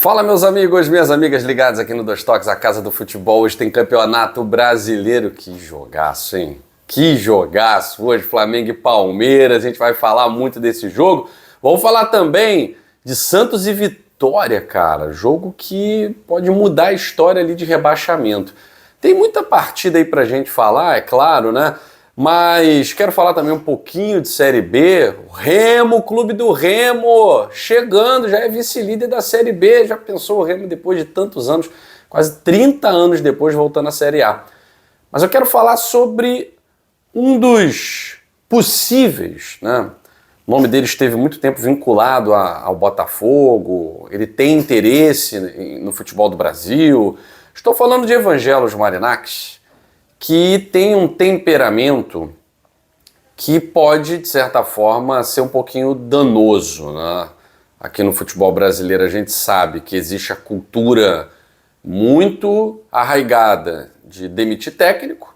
Fala, meus amigos, minhas amigas ligadas aqui no Dois Toques, a casa do futebol. Hoje tem campeonato brasileiro. Que jogaço, hein? Que jogaço! Hoje Flamengo e Palmeiras, a gente vai falar muito desse jogo. Vamos falar também de Santos e Vitória, cara. Jogo que pode mudar a história ali de rebaixamento. Tem muita partida aí pra gente falar, é claro, né? Mas quero falar também um pouquinho de Série B. O Remo, o clube do Remo, chegando, já é vice-líder da Série B. Já pensou o Remo depois de tantos anos, quase 30 anos depois, voltando à Série A. Mas eu quero falar sobre um dos possíveis, né? O nome dele esteve muito tempo vinculado ao Botafogo, ele tem interesse no futebol do Brasil. Estou falando de Evangelos Marinákis, que tem um temperamento que pode, de certa forma, ser um pouquinho danoso, né? Aqui no futebol brasileiro a gente sabe que existe a cultura muito arraigada de demitir técnico.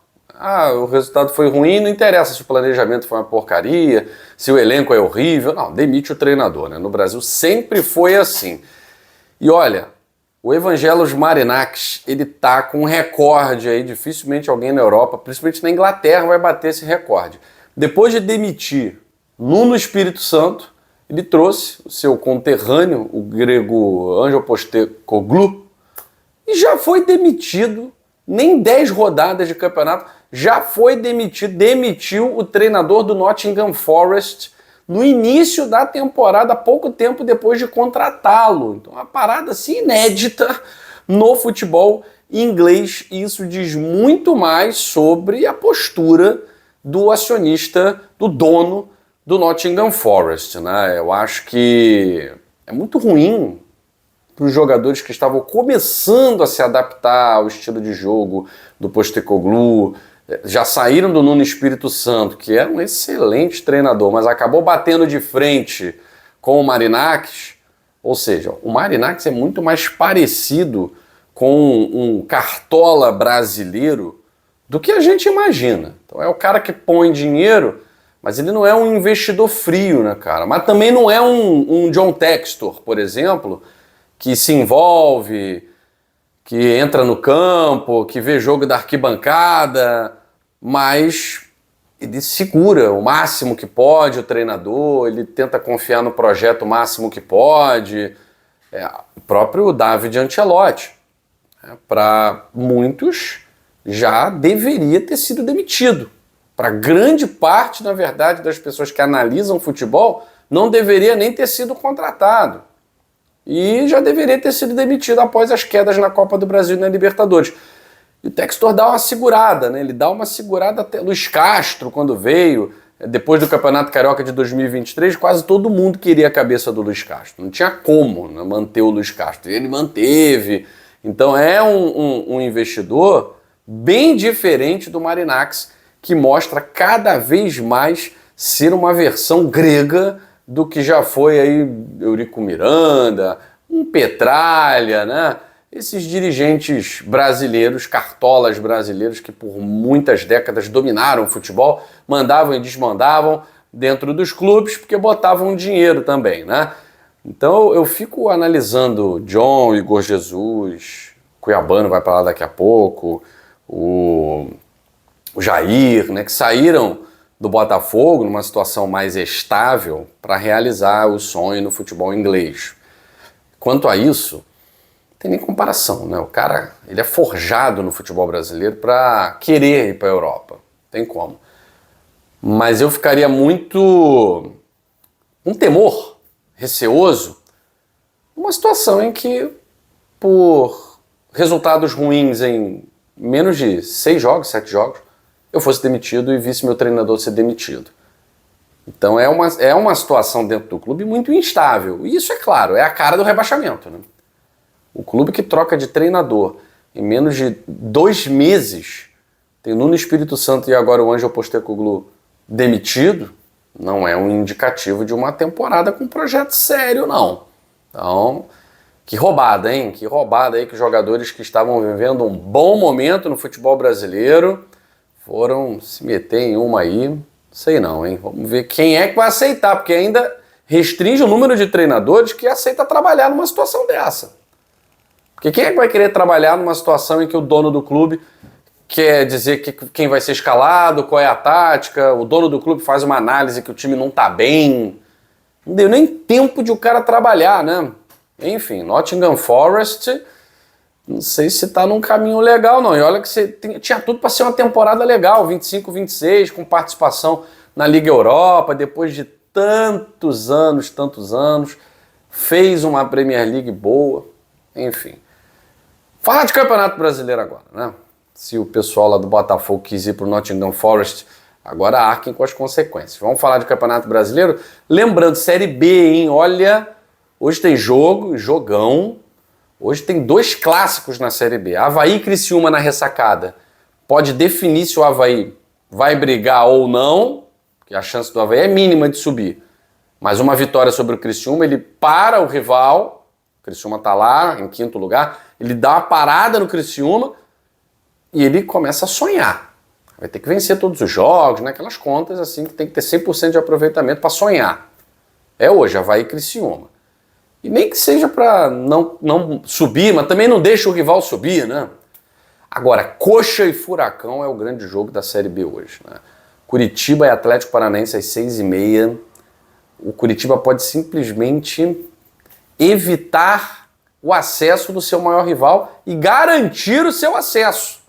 O resultado foi ruim, não interessa se o planejamento foi uma porcaria, se o elenco é horrível. Não, demite o treinador, né? No Brasil sempre foi assim. E olha, o Evangelos Marinákis, ele tá com um recorde aí, dificilmente alguém na Europa, principalmente na Inglaterra, vai bater esse recorde. Depois de demitir Nuno Espírito Santo, ele trouxe o seu conterrâneo, o grego Ange Postecoglou, e já foi demitido, nem 10 rodadas de campeonato, já foi demitido, demitiu o treinador do Nottingham Forest no início da temporada, pouco tempo depois de contratá-lo. Então, uma parada assim inédita no futebol inglês. E isso diz muito mais sobre a postura do acionista, do dono do Nottingham Forest, né? Eu acho que é muito ruim para os jogadores que estavam começando a se adaptar ao estilo de jogo do Postecoglou. Já saíram do Nuno Espírito Santo, que é um excelente treinador, mas acabou batendo de frente com o Marinákis. Ou seja, o Marinákis é muito mais parecido com um cartola brasileiro do que a gente imagina. Então é o cara que põe dinheiro, mas ele não é um investidor frio, né, cara? Mas também não é um John Textor, por exemplo, que se envolve, que entra no campo, que vê jogo da arquibancada, mas ele segura o máximo que pode o treinador, ele tenta confiar no projeto o máximo que pode. O próprio David Ancelotti, para muitos, já deveria ter sido demitido. Para grande parte, na verdade, das pessoas que analisam futebol, não deveria nem ter sido contratado. E já deveria ter sido demitido após as quedas na Copa do Brasil e na Libertadores. E o Textor dá uma segurada, né? Ele dá uma segurada até Luiz Castro, quando veio, depois do Campeonato Carioca de 2023, quase todo mundo queria a cabeça do Luiz Castro. Não tinha como, né, manter o Luiz Castro. E ele manteve. Então é um investidor bem diferente do Marinákis, que mostra cada vez mais ser uma versão grega do que já foi aí Eurico Miranda, um Petralha, né? Esses dirigentes brasileiros, cartolas brasileiros que por muitas décadas dominaram o futebol, mandavam e desmandavam dentro dos clubes porque botavam dinheiro também, né? Então eu fico analisando John, Igor Jesus, Cuiabano vai para lá daqui a pouco, o Jair, né, que saíram do Botafogo numa situação mais estável para realizar o sonho no futebol inglês. Quanto a isso, não tem nem comparação, né? O cara, ele é forjado no futebol brasileiro para querer ir para a Europa. Tem como. Mas eu ficaria muito um temor, receoso, numa situação em que, por resultados ruins em menos de 6 jogos, 7 jogos, eu fosse demitido e visse meu treinador ser demitido. Então é uma situação dentro do clube muito instável. E isso, é claro, é a cara do rebaixamento, né? O clube que troca de treinador em menos de 2 meses, tem o Nuno Espírito Santo e agora o Ange Postecoglou demitido, não é um indicativo de uma temporada com um projeto sério, não. Então, que roubada, hein? Que roubada aí que os jogadores que estavam vivendo um bom momento no futebol brasileiro foram se meter em uma aí, sei não, hein? Vamos ver quem é que vai aceitar, porque ainda restringe o número de treinadores que aceita trabalhar numa situação dessa. Porque quem é que vai querer trabalhar numa situação em que o dono do clube quer dizer quem vai ser escalado, qual é a tática, o dono do clube faz uma análise que o time não tá bem. Não deu nem tempo de o cara trabalhar, né? Enfim, Nottingham Forest, não sei se tá num caminho legal não. E olha que você tinha tudo para ser uma temporada legal, 25-26, com participação na Liga Europa, depois de tantos anos, fez uma Premier League boa, enfim. Falar de Campeonato Brasileiro agora, né? Se o pessoal lá do Botafogo quis ir pro Nottingham Forest, agora arquem com as consequências. Vamos falar de Campeonato Brasileiro? Lembrando, Série B, hein? Olha, hoje tem jogão. Hoje tem 2 clássicos na Série B. Avaí e Criciúma na ressacada. Pode definir se o Avaí vai brigar ou não, porque a chance do Avaí é mínima de subir. Mas uma vitória sobre o Criciúma, ele para o rival, o Criciúma tá lá em 5º lugar, ele dá uma parada no Criciúma e ele começa a sonhar. Vai ter que vencer todos os jogos, né? Aquelas contas assim que tem que ter 100% de aproveitamento para sonhar. É hoje, Avaí e Criciúma. E nem que seja para não subir, mas também não deixa o rival subir, né? Agora, Coxa e Furacão é o grande jogo da Série B hoje, né? Curitiba e Atlético Paranaense às 6h30. O Curitiba pode simplesmente evitar o acesso do seu maior rival e garantir o seu acesso.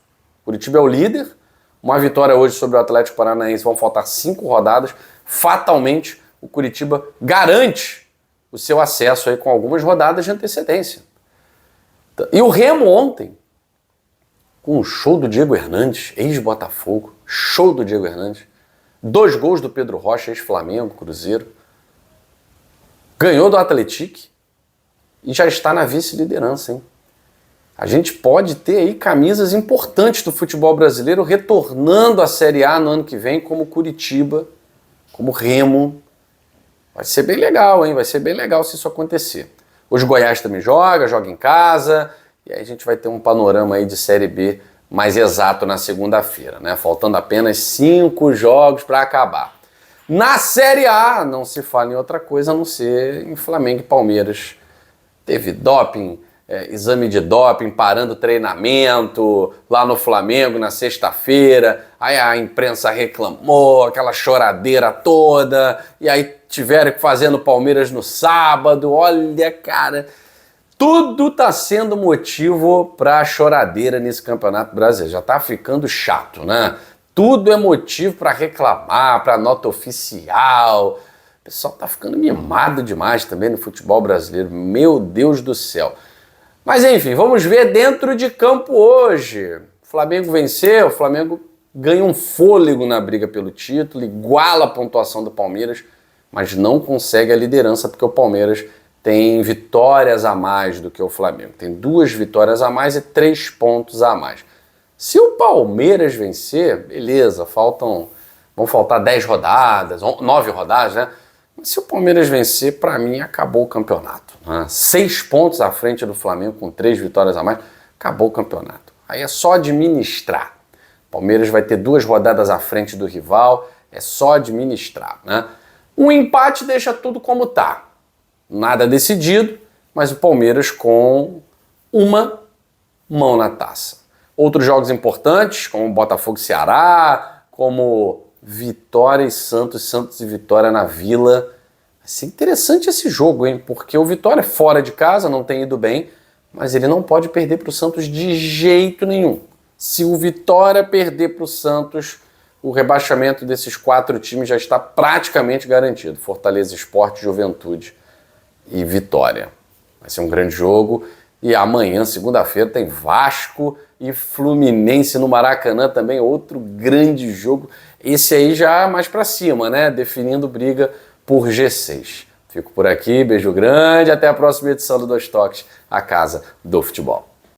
Curitiba é o líder. Uma vitória hoje sobre o Atlético Paranaense, vão faltar 5 rodadas. Fatalmente, o Curitiba garante o seu acesso aí com algumas rodadas de antecedência. E o Remo ontem, com um show do Diego Hernandes, ex-Botafogo, show do Diego Hernandes, 2 gols do Pedro Rocha, ex-Flamengo, Cruzeiro, ganhou do Atlético e já está na vice-liderança, hein? A gente pode ter aí camisas importantes do futebol brasileiro retornando à Série A no ano que vem, como Curitiba, como Remo. Vai ser bem legal, hein? Vai ser bem legal se isso acontecer. Hoje o Goiás também joga em casa, e aí a gente vai ter um panorama aí de Série B mais exato na segunda-feira, né? Faltando apenas 5 jogos para acabar. Na Série A, não se fala em outra coisa a não ser em Flamengo e Palmeiras. Teve doping, exame de doping, parando o treinamento lá no Flamengo na sexta-feira, aí a imprensa reclamou, aquela choradeira toda, e aí tiveram que fazer no Palmeiras no sábado. Olha, cara, tudo tá sendo motivo pra choradeira nesse Campeonato Brasileiro, já tá ficando chato, né? Tudo é motivo para reclamar, para nota oficial. O pessoal tá ficando mimado demais também no futebol brasileiro, meu Deus do céu. Mas enfim, vamos ver dentro de campo hoje. O Flamengo venceu, o Flamengo ganha um fôlego na briga pelo título, iguala a pontuação do Palmeiras, mas não consegue a liderança porque o Palmeiras tem vitórias a mais do que o Flamengo. Tem 2 vitórias a mais e 3 pontos a mais. Se o Palmeiras vencer, beleza, vão faltar 10 rodadas, 9 rodadas, né? Mas se o Palmeiras vencer, para mim, acabou o campeonato. Né? 6 pontos à frente do Flamengo, com 3 vitórias a mais, acabou o campeonato. Aí é só administrar. O Palmeiras vai ter 2 rodadas à frente do rival, é só administrar, né? Um empate deixa tudo como tá. Nada decidido, mas o Palmeiras com uma mão na taça. Outros jogos importantes, como Botafogo e Ceará, como Vitória e Santos, Santos e Vitória na Vila. Vai ser interessante esse jogo, hein? Porque o Vitória é fora de casa, não tem ido bem, mas ele não pode perder para o Santos de jeito nenhum. Se o Vitória perder para o Santos, o rebaixamento desses 4 times já está praticamente garantido. Fortaleza, Sport, Juventude e Vitória. Vai ser um grande jogo. E amanhã, segunda-feira, tem Vasco e Fluminense no Maracanã também, outro grande jogo. Esse aí já mais pra cima, né? Definindo briga por G6. Fico por aqui, beijo grande, até a próxima edição do Dois Toques, a casa do futebol.